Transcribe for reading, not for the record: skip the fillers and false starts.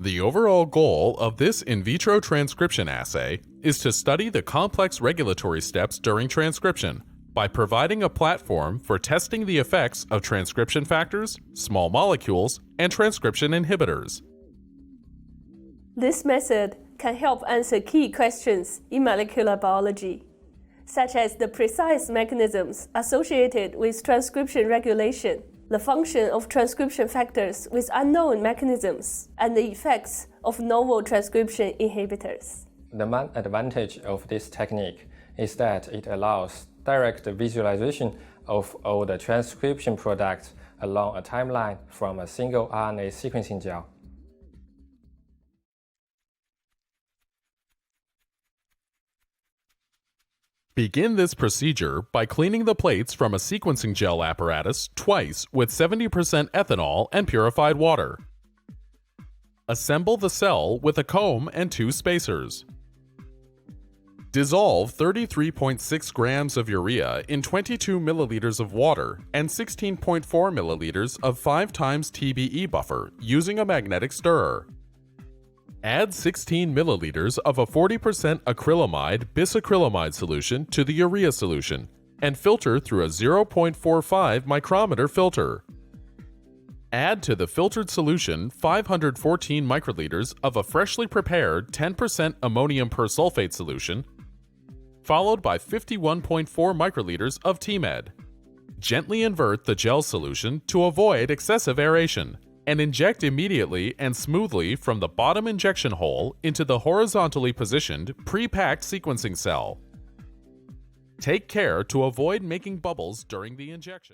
The overall goal of this in vitro transcription assay is to study the complex regulatory steps during transcription by providing a platform for testing the effects of transcription factors, small molecules, and transcription inhibitors. This method can help answer key questions in molecular biology, such as the precise mechanisms associated with transcription regulation, the function of transcription factors with unknown mechanisms, and the effects of novel transcription inhibitors. The main advantage of this technique is that it allows direct visualization of all the transcription products along a timeline from a single RNA sequencing gel. Begin this procedure by cleaning the plates from a sequencing gel apparatus twice with 70% ethanol and purified water. Assemble the cell with a comb and two spacers. Dissolve 33.6 grams of urea in 22 milliliters of water and 16.4 milliliters of 5 times TBE buffer using a magnetic stirrer. Add 16 milliliters of a 40% acrylamide bisacrylamide solution to the urea solution and filter through a 0.45 micrometer filter. Add to the filtered solution 514 microliters of a freshly prepared 10% ammonium persulfate solution, followed by 51.4 microliters of TMED. Gently invert the gel solution to avoid excessive aeration, and inject immediately and smoothly from the bottom injection hole into the horizontally positioned pre-packed sequencing cell. Take care to avoid making bubbles during the injection.